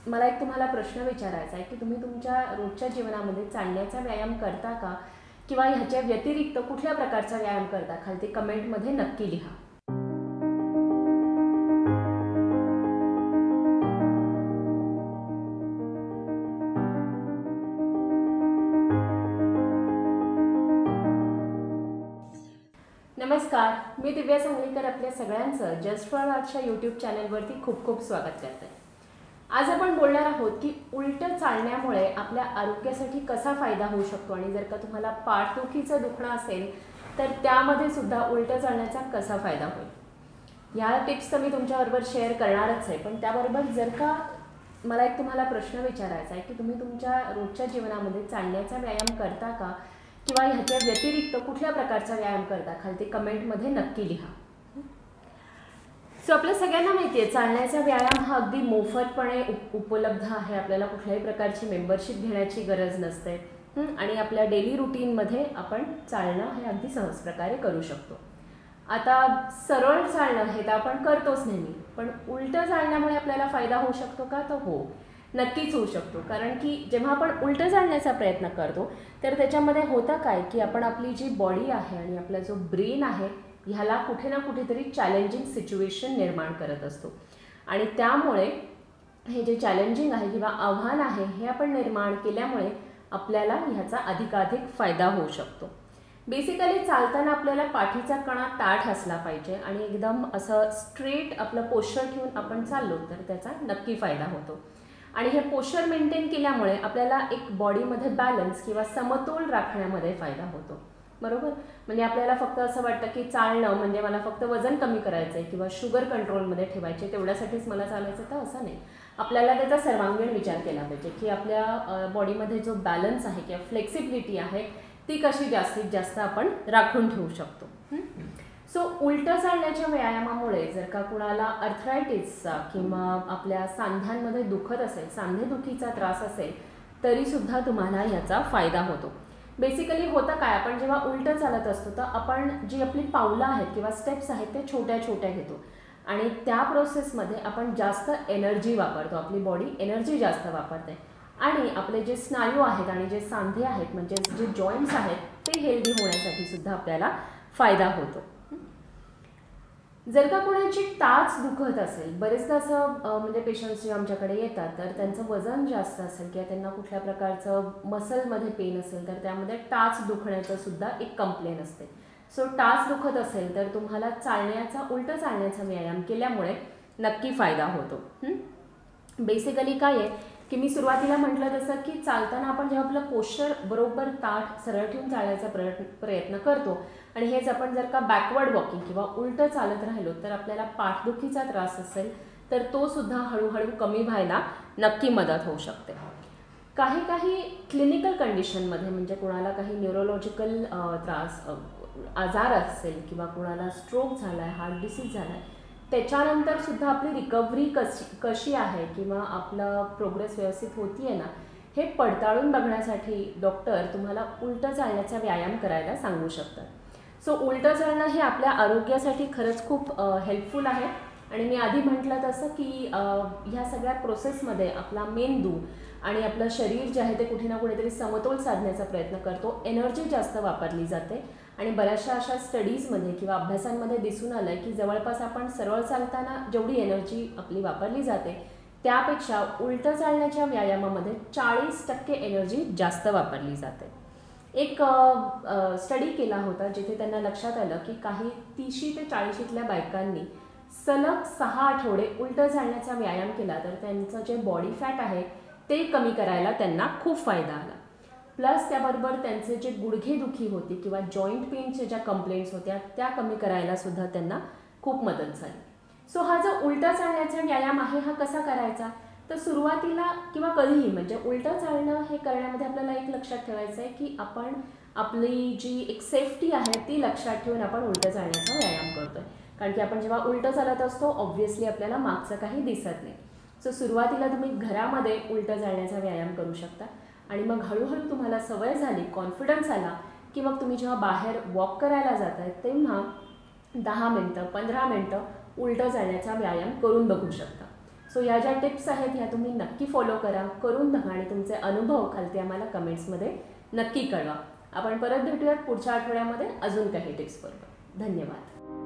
मला एक तुम्हाला प्रश्न विचारायचा आहे की तुम्ही तुमच्या रोजच्या जीवनामध्ये चालण्याचा व्यायाम करता का, किंवा ह्याच्या व्यतिरिक्त कुठल्या प्रकारचा व्यायाम करता? खाली कमेंटमध्ये नक्की लिहा. नमस्कार, मी दिव्या सांगलीकर आपल्या सगळ्यांचं जस्ट फॉर आर्टच्या यूट्यूब चॅनलवरती खूप खूप स्वागत करते. आज आपण बोलणार आहोत की उलटं चालण्यामुळे आपल्या आरोग्यासाठी कसा फायदा होऊ शकतो, आणि जर का तुम्हाला पाठदुखीचं दुखणं असेल तर त्यामध्ये सुद्धा उलटं चालण्याचा कसा फायदा होईल. ह्या टिप्स तर मी तुमच्याबरोबर शेअर करणारच आहे, पण त्याबरोबर जर का मला एक तुम्हाला प्रश्न विचारायचा आहे की तुम्ही तुमच्या रोजच्या जीवनामध्ये चालण्याचा व्यायाम करता का, किंवा ह्याच्या व्यतिरिक्त कुठल्या प्रकारचा व्यायाम करता? खाली कमेंटमध्ये नक्की लिहा. सो आपल्या सगळ्यांना माहिती आहे चालण्याचा व्यायाम हा अगदी मोफतपणे उपलब्ध आहे. आपल्याला कुठल्याही प्रकारची मेंबरशिप घेण्याची गरज नसते, आणि आपल्या डेली रुटीनमध्ये आपण चालणं हे अगदी सहज प्रकारे करू शकतो. आता सरळ चालणं हे तर आपण करतोच नेहमी, पण उलटं चालण्यामुळे आपल्याला फायदा होऊ शकतो का? तर हो, नक्कीच होऊ शकतो. कारण की जेव्हा आपण उलटं चालण्याचा प्रयत्न करतो तर त्याच्यामध्ये होतं काय की आपण आपली जी बॉडी आहे आणि आपला जो ब्रेन आहे ह्याला कुठे ना कुठेतरी चॅलेंजिंग सिच्युएशन निर्माण करत असतो, आणि त्यामुळे हे जे चॅलेंजिंग आहे किंवा आव्हान आहे हे आपण निर्माण केल्यामुळे आपल्याला ह्याचा अधिकाधिक फायदा होऊ शकतो. बेसिकली चालताना आपल्याला पाठीचा कणा ताठ असला पाहिजे आणि एकदम असं स्ट्रेट आपलं पोश्चर ठेवून आपण चाललो तर त्याचा नक्की फायदा होतो. आणि हे पोश्चर मेंटेन केल्यामुळे आपल्याला एक बॉडीमध्ये बॅलन्स किंवा समतोल राखण्यामध्ये फायदा होतो, बरोबर. म्हणजे आपल्याला फक्त असं वाटतं की चालणं म्हणजे मला फक्त वजन कमी करायचं आहे किंवा शुगर कंट्रोलमध्ये ठेवायचे, तेवढ्यासाठीच मला चालायचं, तर असं नाही. आपल्याला त्याचा सर्वांगीण विचार केला पाहिजे की आपल्या बॉडीमध्ये जो बॅलन्स आहे किंवा फ्लेक्सिबिलिटी आहे ती कशी जास्तीत जास्त आपण राखून ठेवू शकतो. सो उलटं चालण्याच्या व्यायामामुळे जर का कुणाला अर्थरायटिसचा किंवा आपल्या सांध्यांमध्ये दुखत असेल, सांधेदुखीचा त्रास असेल, तरीसुद्धा तुम्हाला याचा फायदा होतो. बेसिकली होतं काय, आपण जेव्हा उलटं चालत असतो तर आपण जी आपली पावलं आहेत किंवा स्टेप्स आहेत ते छोट्या छोट्या घेतो, आणि त्या प्रोसेसमध्ये आपण जास्त एनर्जी वापरतो, आपली बॉडी एनर्जी जास्त वापरते, आणि आपले जे स्नायू आहेत आणि जे सांधे आहेत म्हणजे जे जॉईंट्स आहेत ते हेल्दी होण्यासाठी सुद्धा आपल्याला फायदा होतो. जर का कोणाची टाच दुखत असेल, बरेचदा असं म्हणजे पेशंट्स जे आमच्याकडे येतात तर त्यांचं वजन जास्त असेल किंवा त्यांना कुठल्या प्रकारचं मसलमध्ये पेन असेल तर त्यामध्ये टाच दुखण्याचं सुद्धा एक कंप्लेन असते. सो टाच दुखत असेल तर तुम्हाला उलटं चालण्याचा व्यायाम केल्यामुळे नक्की फायदा होतो. बेसिकली काय आहे की मी सुरुवातीला म्हटलं तसं की चालताना आपण जेव्हा आपलं पोश्चर बरोबर ताठ सरळ ठेवून चालायचा प्रयत्न करतो, आणि हेच आपण जर का बॅकवर्ड वॉकिंग किंवा उलटं चालत राहिलो तर आपल्याला पाठदुखीचा त्रास असेल तर तो सुद्धा हळूहळू कमी व्हायला नक्की मदत होऊ शकते. काही क्लिनिकल कंडिशनमध्ये म्हणजे कुणाला काही न्यूरोलॉजिकल त्रास आजार असेल किंवा कुणाला स्ट्रोक झाला आहे, हार्ट डिसीज झाला आहे, त्याच्यानंतर सुद्धा आपली रिकव्हरी कशी आहे किंवा आपला प्रोग्रेस व्यवस्थित होती आहे ना हे पडताळून बघण्यासाठी डॉक्टर तुम्हाला उलटं चालण्याचा व्यायाम करायला सांगू शकतात. सो उलटं चालणं हे आपल्या आरोग्यासाठी खरंच खूप हेल्पफुल आहे, आणि मी आधी म्हटलं तसं की ह्या सगळ्या प्रोसेसमध्ये आपला मेंदू आणि आपलं शरीर जे आहे ते कुठे ना कुठेतरी समतोल साधण्याचा प्रयत्न करतो, एनर्जी जास्त वापरली जाते, आणि बऱ्याचशा अशा स्टडीजमध्ये किंवा अभ्यासांमध्ये दिसून आलं आहे की जवळपास आपण सरळ चालताना जेवढी एनर्जी आपली वापरली जाते त्यापेक्षा उलटं चालण्याच्या व्यायामामध्ये 40% एनर्जी जास्त वापरली जाते. एक स्टडी केला होता जिथे त्यांना लक्षात आलं की काही 30 ते 40 बायकांनी सलग 6 आठवडे उलटं चालण्याचा व्यायाम केला तर त्यांचं जे बॉडी फॅट आहे ते कमी करायला त्यांना खूप फायदा आला. प्लस त्याबरोबर त्यांचे जे गुडघेदुखी होती किंवा जॉईंट पेनच्या ज्या कंप्लेंट्स होत्या त्या कमी करायला सुद्धा त्यांना खूप मदत झाली. सो हा जो उलटा चालण्याचा व्यायाम आहे हा कसा करायचा, तर सुरुवातीला किंवा कधीही म्हणजे उलटं चालणं हे करण्यामध्ये आपल्याला एक लक्षात ठेवायचं आहे की आपण आपली जी एक सेफ्टी आहे ती लक्षात ठेवून आपण उलटं चालण्याचा व्यायाम करतोय. कारण की आपण जेव्हा उलटं चालत असतो ऑब्व्हियसली आपल्याला मागचं काही दिसत नाही. सो सुरुवातीला तुम्ही घरामध्ये उलटं चालण्याचा व्यायाम करू शकता, आणि मग हळूहळू तुम्हाला सवय झाली, कॉन्फिडन्स आला की मग तुम्ही जेव्हा बाहेर वॉक करायला जाताय तेव्हा 10 मिनटं 15 मिनटं उलटं चालण्याचा व्यायाम करून बघू शकता. सो ह्या ज्या टिप्स आहेत ह्या तुम्ही नक्की फॉलो करा, करून बघा आणि तुमचे अनुभव खालती आम्हाला कमेंट्समध्ये नक्की कळवा. आपण परत भेटूयात पुढच्या आठवड्यामध्ये अजून काही टिप्स बरोबर. धन्यवाद.